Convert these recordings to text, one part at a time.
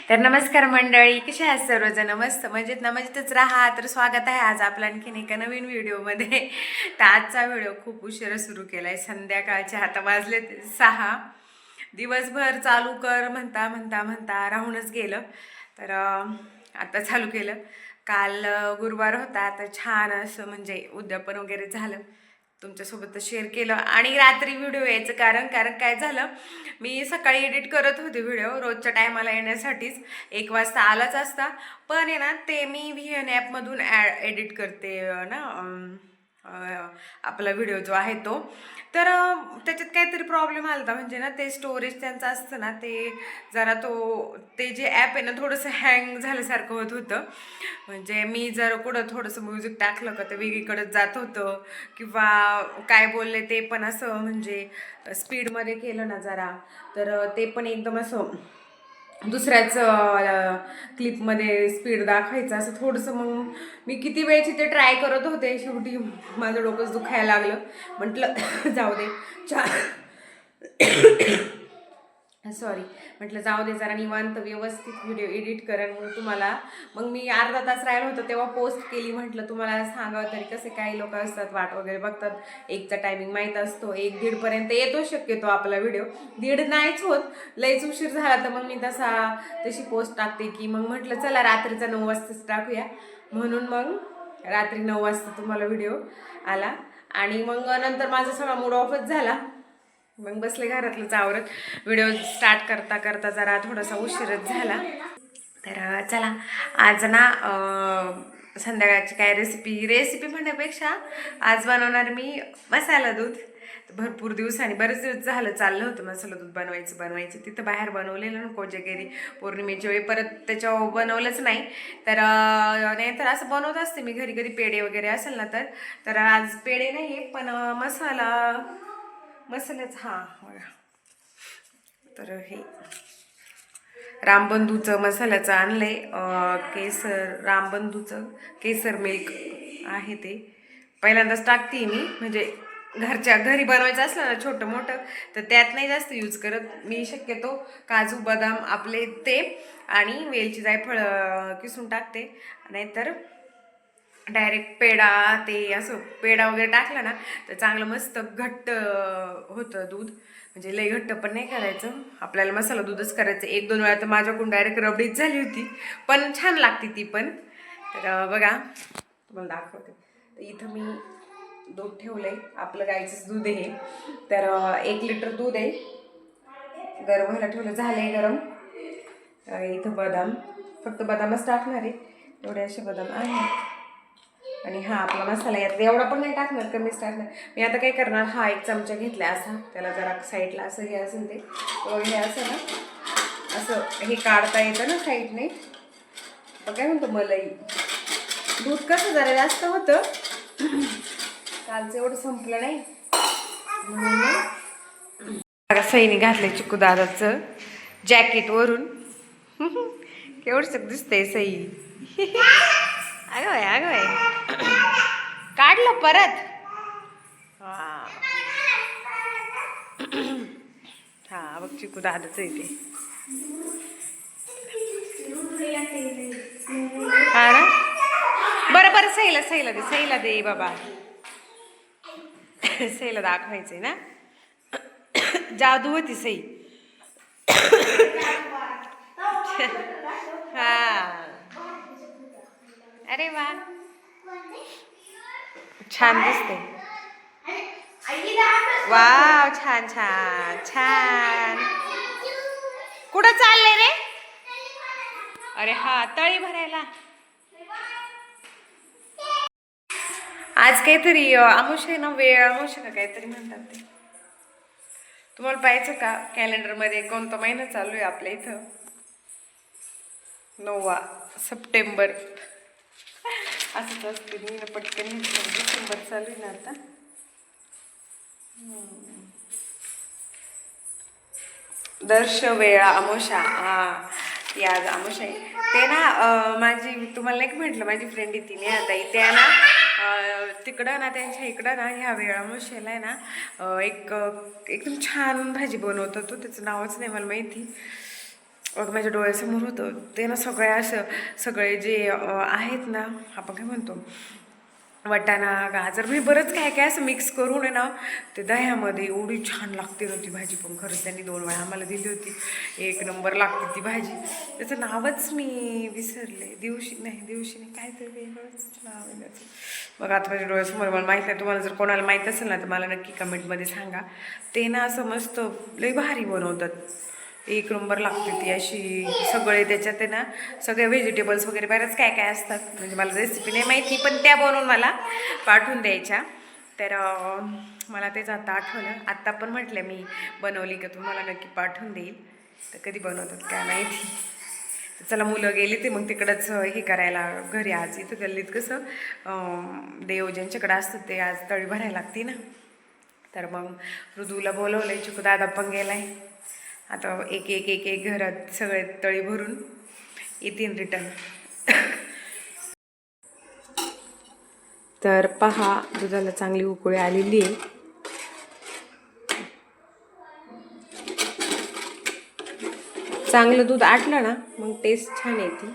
तर नमस्कार मंडळी, कसे आहात सर्वजण? मस्त मजेत ना? मजेतच राहा. तर स्वागत आहे आज आपला आणखीन एका नवीन व्हिडिओमध्ये. तर आजचा व्हिडिओ खूप उशिरा सुरू केलाय, संध्याकाळचे आता वाजले 6. दिवसभर चालू कर म्हणता म्हणता म्हणता राहूनच गेलं. तर आता चालू केलं. काल गुरुवार होता, तर छान असं म्हणजे उद्यापन वगैरे झालं, तुमच्यासोबत शेअर केलं. आणि रात्री व्हिडिओ यायचं कारण कारण काय झालं, मी सकाळी एडिट करत होते व्हिडिओ रोजच्या टायमाला येण्यासाठीच. 1 वाजता आलाच असता, पण आहे ना ते मी VN ॲपमधून एडिट करते ना, आपला व्हिडिओ जो आहे तो. तर त्याच्यात काहीतरी प्रॉब्लेम आला होता, म्हणजे ना ते स्टोरेज त्यांचं असतं ना, ते जरा ते जे ॲप आहे ना थोडंसं हँग झाल्यासारखं होत होतं. म्हणजे मी जर कुठं थोडंसं म्युझिक टाकलं का ते वेगळीकडेच जात होतं, किंवा काय बोलले ते पण असं म्हणजे स्पीडमध्ये केलं ना जरा, तर ते पण एकदम असं दुसऱ्याच क्लिपमध्ये स्पीड दाखवायचं असं थोडंसं. मग मी किती वेळची ते ट्राय करत होते, शेवटी माझं डोकंच दुखायला लागलं. म्हटलं जाऊ दे सॉरी, म्हटलं जाऊ दे, जरा निवांत व्यवस्थित व्हिडिओ एडिट करेन मग तुम्हाला. मग मी अर्धा तास राहिलं होतं तेव्हा पोस्ट केली. म्हटलं तुम्हाला सांगावं तरी, कसे काही लोक असतात वाट वगैरे बघतात, 1चा टायमिंग माहीत असतो, 1-1:30 येतो शक्यतो आपला व्हिडिओ. 1:30 नाहीच होत, लईच उशीर झाला तर मग मी तशी पोस्ट टाकते की मग म्हटलं चला रात्रीचा 9 वाजताच टाकूया. म्हणून मग रात्री 9 वाजता तुम्हाला व्हिडिओ आला. आणि मग नंतर माझा सगळा मूड ऑफच झाला. मग बसले घरातलंच आवरत. व्हिडिओ स्टार्ट करता करता जरा थोडासा उशीरच झाला. तर चला आज ना संध्याकाळची काय रेसिपी म्हणण्यापेक्षा आज बनवणार मी मसाला दूध. भरपूर दिवसांनी, बरेच दिवस झालं चाललं होतं मसाला दूध बनवायचं. तिथं बाहेर बनवलेलं ना कोजागिरी पौर्णिमेच्या वेळी, परत त्याच्यावर बनवलंच नाही. तर नाही तर असं बनवत असते मी घरी कधी पेढे वगैरे असेल ना तर आज पेढे नाही पण मसाल्याच बघा. तर हे रामबंधूचं मसाल्याचं आणलंय, रामबंधूचं केसर मिल्क आहे ते. पहिल्यांदाच टाकते मी, म्हणजे घरच्या घरी बनवायचं असलं ना छोटं मोठं, तर त्यात नाही जास्त यूज करत मी. शक्यतो काजू बदाम आपले ते आणि वेलची जायफळ किसून टाकते. नाहीतर डायरेक्ट पेढा, ते असं पेढा वगैरे टाकला ना तर चांगलं मस्त घट्ट होतं दूध. म्हणजे लई घट्ट पण नाही करायचं, आपल्याला मसाला दूधच करायचं. 1-2 वेळा तर माझ्याकडून डायरेक्ट रबडीच झाली होती, पण छान लागते ती पण. तर बघा तुम्हाला दाखवते. तर इथं मी दूध ठेवलंय, आपलं गाईचंच दूध आहे. तर 1 लिटर दूध आहे, गरम व्हायला ठेवलं, झालंय गरम. इथं बदाम, फक्त बदामच टाकणार आहे, एवढे असे बदाम आहे. आणि आपला मसाला यात एवढा पण नाही टाकणार, कमीच टाकणार. मी आता काय करणार, 1 चमचा घेतला असा, त्याला जरा साईडला असं हे असेल ते हे असं ना, असं हे काढता येतं ना साईडने. काय म्हणतो मलाई, दूध कसं जरा जास्त होतं, कालचं एवढं संपलं नाही म्हणून सईने घातलंय चिकू दादाचं जॅकेट वरून. केवढं दिसतंय सई. अगं काढलं परत. बघ चिकू दादाच आहे ते. ना बरं सईला दे बाबा. सईला दाखवायचंय ना, जादू होती सई. अरे वा, छान दिसते. वाव, छान छान छान. कुठं चाललंय रे? अरे तळी भरायला. आज काहीतरी आमुष आहे ना, वेळ आमुष का काहीतरी म्हणतात ते. तुम्हाला पाहायचं का कॅलेंडरमध्ये कोणता महिना चालू आहे आपल्या इथं? 9 सप्टेंबर असंच असते. मी पटकन डिसेंबर चालू आहे ना आता. दर्श वेळा अमावस्या, ती आज अमावस्या आहे. ते ना माझी, तुम्हाला नाही म्हटलं, माझी फ्रेंड आहे तिने आता इथे आहे ना, तिकडं ना त्यांच्या इकडं ना ह्या वेळा अमावस्याला आहे ना एकदम छान भाजी बनवतो तो, त्याचं नावच नाही मला माहिती. मग माझ्या डोळ्यासमोर होतं ते ना सगळ्या असं सगळे जे आहेत ना आपण काय म्हणतो वाटाणा गाजर म्हणजे बरंच काय काय असं मिक्स करून आहे ना ते दह्यामध्ये एवढी छान लागते ना ती भाजी. पण खरंच त्यांनी 2 वेळा आम्हाला दिली होती. एक नंबर लागते ती भाजी. त्याचं नावच मी विसरले. दिवशी नाही काय तरी वेगळंच नाव आहे त्याचं. मग आता माझ्या डोळ्यासमोर मला माहीत नाही. तुम्हाला जर कोणाला माहीत असेल ना तर मला नक्की कमेंटमध्ये सांगा. ते ना असं मस्त लई भारी बनवतात. एक नंबर लागते ती अशी. सगळे त्याच्यात आहे ना सगळे व्हेजिटेबल्स वगैरे बऱ्याच काय काय असतात. म्हणजे मला रेसिपी नाही माहिती पण त्या बनवून मला पाठवून द्यायच्या. तर मला तेच आता आठवलं. आत्ता पण म्हटलं मी बनवली का तुम्हाला नक्की पाठवून देईल. तर कधी बनवतात काय माहिती. चला मुलं गेली ते मग तिकडंच हे करायला घरी. आज इथं गल्लीत कसं देव ज्यांच्याकडे असतं ते आज तळी भरायला लागते ना. तर मग ऋदूला बोलवलं आहे. चिकू दादा पण गेलाय. आता एक एक एक एक घरात सगळे तळी भरून येतील रिटर्न. तर पहा दुधाला चांगली उकळी आलेली आहे. चांगलं दूध आटलं ना मग टेस्ट छान येते.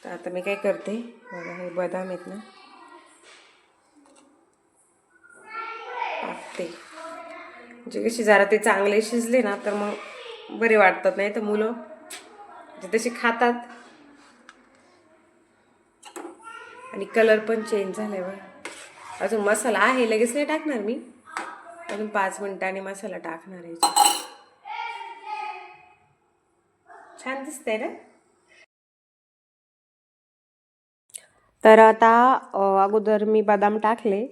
तर आता मी काय करते बघा हे बदाम आहेत ना टाकते. म्हणजे कशी जरा ते चांगले शिजले ना तर मग बरे वाटतात. नाही तर मुलं तशी खातात. आणि कलर पण चेंज झालाय बघा. अजून मसाला आहे लगेच नाही टाकणार मी. अजून 5 मिनिटांनी मसाला टाकणार आहे. छान दिसतंय ना. तर आता अगोदर मी बदाम टाकले.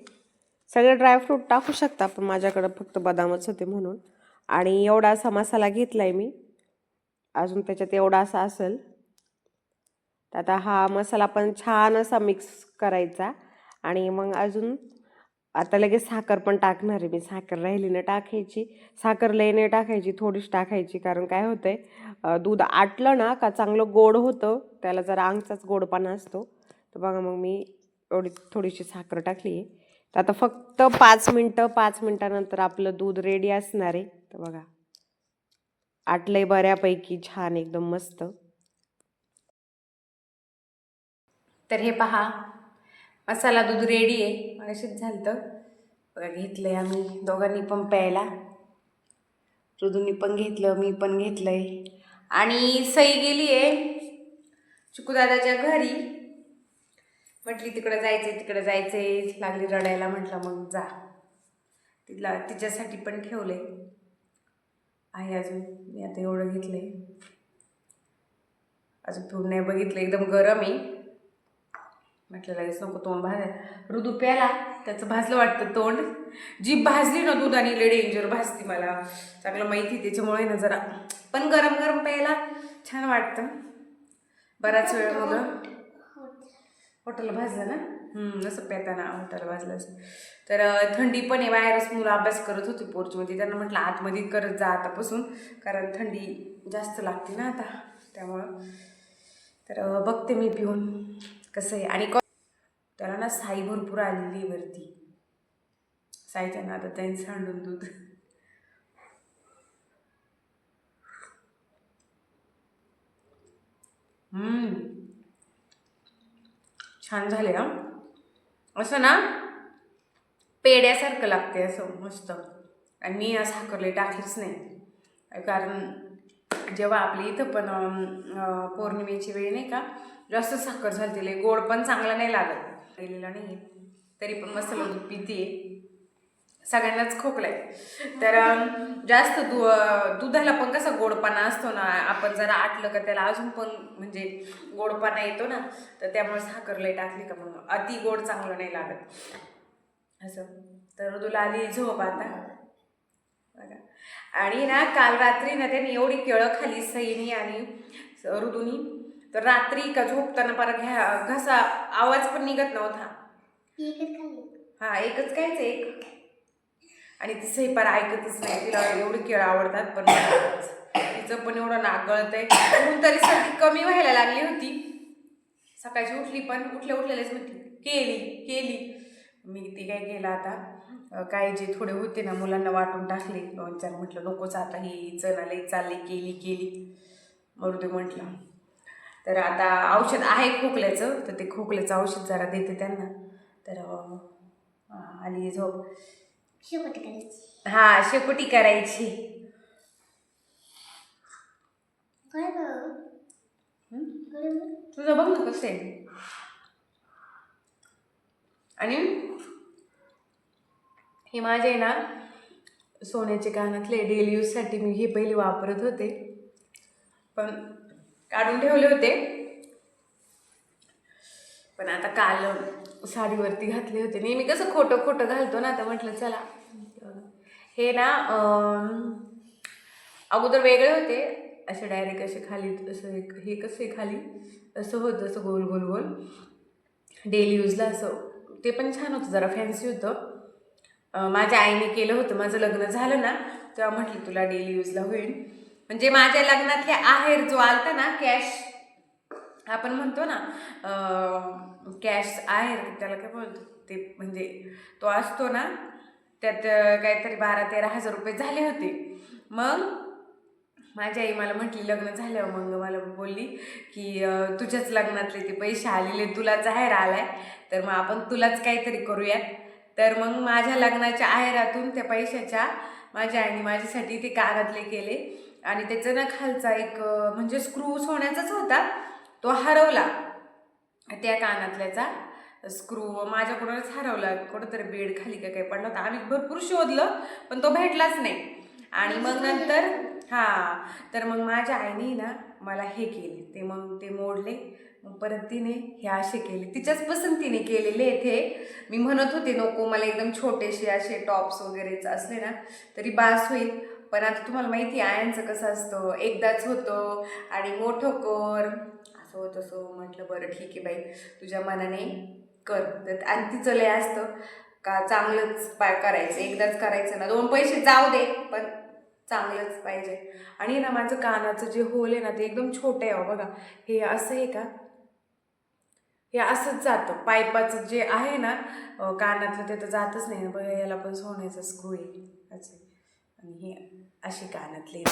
सगळे ड्रायफ्रूट टाकू शकता पण माझ्याकडं फक्त बदामच होते म्हणून. आणि एवढा असा मसाला घेतलाय मी. अजून त्याच्यात एवढा असा असेल. तर आता हा मसाला पण छान असा मिक्स करायचा. आणि मग अजून आता लगेच साखर पण टाकणार आहे मी. साखर राहिली ना टाकायची. साखर लई नाही टाकायची, थोडीच टाकायची. कारण काय होतंय दूध आटलं ना का चांगलं गोड होतं. त्याला जरा अंगचाच गोडपणा असतो. तर बघा मग मी एवढी थोडीशी साखर टाकली आहे. तर आता फक्त 5 मिनटं. 5 मिनटानंतर आपलं दूध रेडी असणार आहे. तर बघा आटलंय बऱ्यापैकी छान एकदम मस्त. तर हे पहा मसाला दूध रेडी आहे. मगाशीच झालं बघा. घेतलंय आम्ही दोघांनी पण प्यायला. ऋदूंनी पण घेतलं, मी पण घेतलंय. आणि सई गेली आहे चिकूदादाच्या घरी. म्हटली तिकडं जायचंय लागली रडायला. म्हटलं मग जा. तिच्यासाठी पण ठेवलंय आहे अजून. मी आता एवढं घेतलंय. अजून पिऊन नाही बघितलं. एकदम गरम आहे. म्हटलं लगेच नको तोंड भाजायला. ऋदू प्याला त्याचं भाजलं वाटतं तोंड. जीभ भाजली ना दुधाने लय डेंजर भाजती. मला चांगलं माहिती त्याच्यामुळे ना जरा. पण गरम गरम प्यायला छान वाटतं. बराच वेळ मग हॉटेलला भाजलं ना असं पेताना हॉटेलला भाजलं असं. तर थंडी पण आहे. बाहेरच मुलं अभ्यास करत होती पोर्चमध्ये. त्यांना म्हटलं आतमध्ये करत जा आतापासून. कारण थंडी जास्त लागते ना आता त्यामुळं. तर बघते मी पिऊन कसं आहे. आणि त्याला ना साई भरपूर आलेली वरती. साईच्या नादात त्यांनी सांडून दूध. छान झाले हा. असं ना पेड्यासारखं लागते असं मस्त. आणि मी साखर लई टाकलीच नाही. कारण जेव्हा आपली इथं पण पौर्णिमेची वेळ नाही का जास्त साखर झाली. लई गोड पण चांगला नाही लागत. गेलेला नाही तरी पण मस्त दूध पिते. सगळ्यांनाच खोकलाय. तर जास्त दुधाला पण कसा गोडपणा असतो ना. आपण जरा आटलं का त्याला अजून पण म्हणजे गोडपणा येतो ना. तर त्यामुळे साखर लई टाकली का मग अति गोड चांगलं नाही लागत असं. तर तुला आली झोप आता बघा. आणि ना काल रात्री ना त्यांनी एवढी केळं खाली सईनी आणि ऋदूनी. तर रात्री का झोपताना परत घसा आवाज पण निघत नव्हता. हा एकच कायच एक. आणि ती सई पार ऐकतच नाही. तिला एवढी केळं आवडतात पण तिचं पण एवढं नाक गळतंय. म्हणून तरी सर्दी कमी व्हायला लागली होती. सकाळची उठली पण उठलेलेच म्हणते केली. मी ती काय केलं आता काही जे थोडे होते ना मुलांना वाटून टाकले 2-4. म्हटलं नकोच आता ही चणाला चालली केली मरू दे म्हटलं. तर आता औषध आहे खोकल्याचं, तर ते खोकल्याचं औषध जरा देते त्यांना. तर आली झोप. शेकोटी करायची. हा, शेकोटी करायची. काय तुझं बघ ना कसं आहे. आणि हे माझे ना सोन्याचे कानातले डेली यूजसाठी मी हे पहिले वापरत होते, पण काढून ठेवले होते. पण आता काल साडीवरती घातले होते. नेहमी कसं खोटं घालतो ना, तर म्हटलं चला. हे ना अगोदर वेगळे होते, असे डायरेक्ट असे खाली असं हे कसे खाली असं होतं, असं गोल गोल गोल डेली यूजला असं. ते पण छान होतं, जरा फॅन्सी होतं. माझ्या आईने केलं होतं. माझं लग्न झालं ना तेव्हा म्हटली तुला डेली यूजला होईल. म्हणजे माझ्या लग्नातले आहेर जो आलता ना कॅश, आपण म्हणतो ना कॅश आहेर, त्याला काय बोलतो ते, म्हणजे तो असतो ना, त्यात काहीतरी 12-13 हजार रुपये झाले होते. मग माझी आई मला म्हटली लग्न झाल्यावर, मग मला बोलली की तुझ्याच लग्नातले ते पैसे आलेले, तुलाच आहेर आलाय, तर मग आपण तुलाच काहीतरी करूयात. तर मग माझ्या लग्नाच्या आहेरातून त्या पैशाच्या माझ्या आईने माझ्यासाठी ते कानातले केले. आणि त्याचं ना खालचा एक म्हणजे स्क्रू सोन्याचाच होता, तो हरवला. त्या कानातल्याचा स्क्रू माझ्याकडूनच हरवला, कुठंतरी बेड खाली का काही पडला होता. आम्ही भरपूर शोधलं पण तो भेटलाच नाही. आणि मग नंतर तर मग माझ्या आईने ना मला हे केले, ते मग ते मोडले. मग परत तिने हे असे केले, तिच्याच पसंतीने केलेले ते. मी म्हणत होते नको, मला एकदम छोटेसे असे टॉप्स वगैरेच असले ना तरी बास होईल. पण आता तुम्हाला माहिती आहे आयांचं कसं असतं, एकदाच होतं आणि मोठं कर असं होतं. असं म्हटलं बरं ठीक आहे बाई, तुझ्या मनाने कर. तर आणि तिचं लय असतं का चांगलंच करायचं, एकदाच करायचं ना, 2 पैसे जाऊ दे पण चांगलंच पाहिजे. आणि ना माझं कानाचं जे होल आहे ना ते एकदम छोटं आहे. बघा हे असं आहे का, हे असंच जातं. पाईपाचं जे आहे ना कानातलं ते तर जातच नाही. बघा याला पण सोन्याचा स्क्रू आहे असं. आणि हे अशी कानातली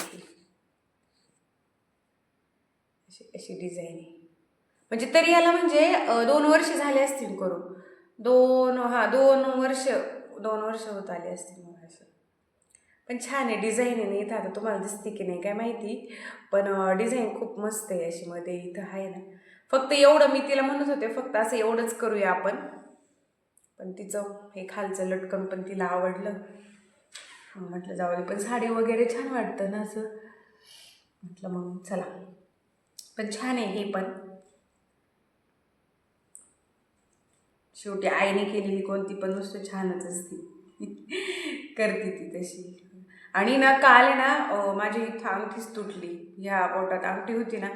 अशी डिझाईन आहे. म्हणजे तरी याला म्हणजे 2 वर्ष झाले असतील करून. 2 वर्ष होत आले असतील मला असं. पण छान आहे, डिझाईन आहे ना इथं. आता तुम्हाला दिसते की नाही काय माहिती, पण डिझाईन खूप मस्त आहे अशी मध्ये इथं आहे ना. फक्त एवढं मी तिला म्हणत होते, फक्त असं एवढंच करूया आपण. पण तिचं हे खालचं लटकन पण तिला आवडलं. म्हटलं जाऊ दे, पण साडी वगैरे छान वाटतं ना असं, म्हटलं मग चला. पण छान आहे हे पण. शेवटी आईने केलेली कोणती पण नुसतं छानच असते. करते ती तशी. आणि ना काल आहे ना माझी इथं अंगठीच तुटली. ह्या बोटात अंगठी होती ना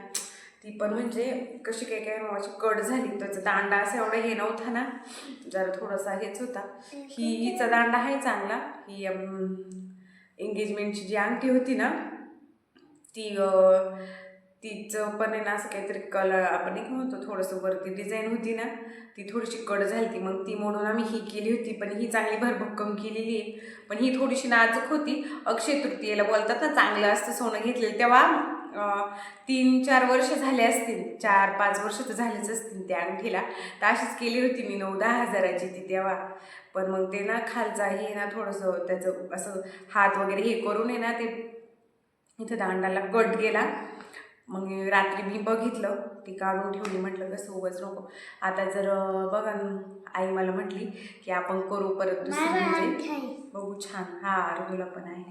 ती पण म्हणजे कशी काय माझी कट झाली. त्याचा दांडा असा एवढा हे नव्हता ना, जरा थोडासा हेच होता. हिचा दांडा आहे चांगला. ही एंगेजमेंटची जी अंगठी होती ना तिचं पण आहे ना असं काहीतरी कलर, आपण एक म्हणतो थोडंसं वरती डिझाईन होती ना ती थोडीशी कट झाली ती. मग ती म्हणून आम्ही ही केली होती, पण ही चांगली भरभक्कम केलेली आहे. पण ही थोडीशी नाजूक होती. अक्षय तृतीयेला बोलतात ना चांगलं असतं सोनं घेतलेलं, तेव्हा 3-4 वर्ष झाले असतील, 4-5 वर्ष तर झालेच असतील त्या अंगठीला. तर अशीच केली होती मी 9-10 हजाराची ती तेव्हा. पण मग ते ना खालचा हे ना थोडंसं त्याचं असं हात वगैरे हे करून आहे ना ते इथं दांडाला कट गेला. मग रात्री मी बघितलं, ती काढून ठेवली. म्हटलं कसं उगाच नको. आता जर बघा आई मला म्हटली की आपण करू परत दुसरी, म्हणजे बघू छान. तुला पण आहे,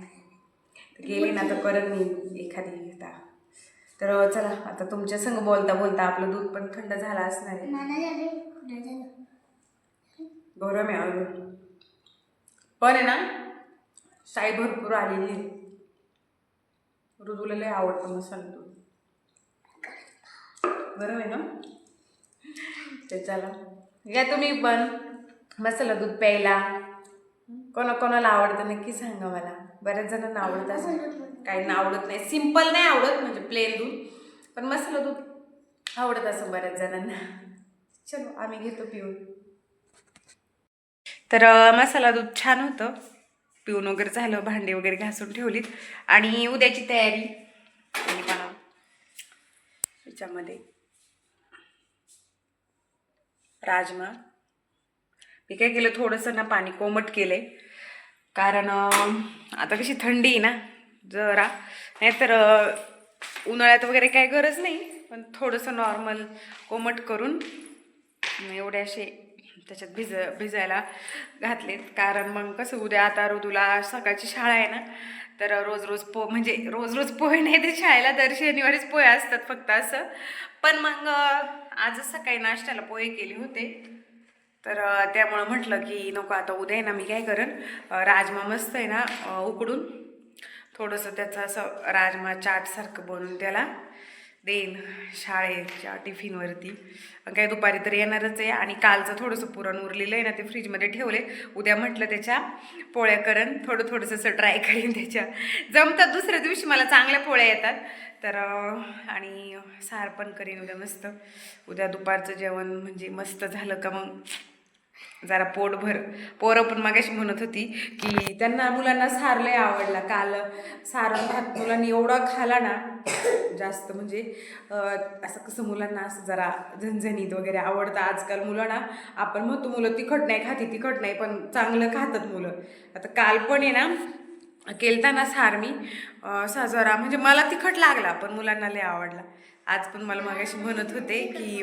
गेले ना तर परत मी एखादी घेता. तर चला आता तुमच्या संग बोलता बोलता आपलं दूध पण थंड झालं असणार आहे. गरम आहे अजून, पण आहे ना साई भरपूर आलेली. ऋतूला लय आवडतं मसाला दूध. गरम आहे ना. तर चला या तुम्ही पण मसाला दूध प्यायला. कोणाला आवडतं नक्की सांगा मला. बऱ्याच जणांना आवडत असं, काहींना आवडत नाही. सिंपल नाही आवडत, म्हणजे प्लेन दूध. पण मसाला दूध आवडत असं बऱ्याच जणांना. चलो आम्ही घेतो पिऊन. तर मसाला दूध छान होतं, पिऊन वगैरे झालं, भांडी वगैरे घासून ठेवलीत आणि उद्याची तयारी याच्यामध्ये राजमा. मी काय केलं, थोडंसं ना पाणी कोमट केलंय, कारण आता कशी थंडी आहे ना जरा, नाहीतर उन्हाळ्यात वगैरे काही गरज नाही, पण थोडंसं नॉर्मल कोमट करून एवढे असे त्याच्यात भिजायला घातलेत. कारण मग कसं उद्या आता ऋतूला सकाळची शाळा आहे ना, तर रोज रोज म्हणजे रोज रोज पोहे नाही ते शाळेला, दर शनिवारीच पोहे असतात फक्त असं. पण मग आजच सकाळी नाश्त्याला पोहे केले होते, तर त्यामुळं म्हटलं की नको आता उद्या आहे ना मी काय करेन, राजमा मस्त आहे ना उकडून थोडंसं त्याचं असं राजमा चाटसारखं बनवून त्याला देईन शाळेच्या टिफिनवरती. काय दुपारी तर येणारच आहे, आणि कालचं थोडंसं पुरण उरलेलं आहे ना ते फ्रीजमध्ये ठेवले. उद्या म्हटलं त्याच्या पोळ्या करेन, थोडंसं असं ट्राय करेन त्याच्या जमतात. दुसऱ्या दिवशी मला चांगल्या पोळ्या येतात, तर आणि सार पण करीन उद्या मस्त. उद्या दुपारचं जेवण म्हणजे मस्त झालं का मग जरा पोटभर. पोरं पण मागाशी म्हणत होती की त्यांना मुलांना सार लय आवडला. काल सारण भात मुलांनी एवढा खाला ना जास्त, म्हणजे असं कसं मुलांना असं जरा झणझणीत वगैरे आवडतं. आजकाल मुलांना आपण म्हणतो मुलं तिखट नाही खाती, तिखट नाही, पण चांगलं खातात मुलं. आता काल पण आहे ना केलताना सार मी जरा म्हणजे मला तिखट लागला, पण मुलांना लय आवडला. आज पण मला मागाशी म्हणत होते की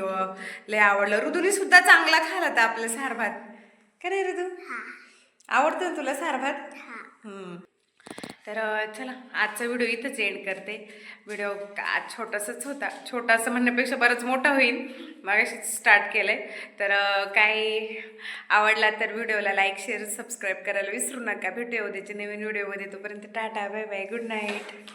लय आवडलं. ऋतूने सुद्धा चांगला खाला तर आपलं सार भात. का रे ऋतू, आवडतं ना तुला सार भात? तर चला आजचा व्हिडिओ इथंच एंड करते. व्हिडिओ आज छोटासाच होता, छोटासा म्हणण्यापेक्षा बरंच मोठा होईल, मागाशी स्टार्ट केलं आहे. तर काही आवडला तर व्हिडिओला लाईक शेअर सबस्क्राईब करायला विसरू नका. भेटूया उद्याच्या नवीन व्हिडिओमध्ये. तोपर्यंत tata, bye bye, good night.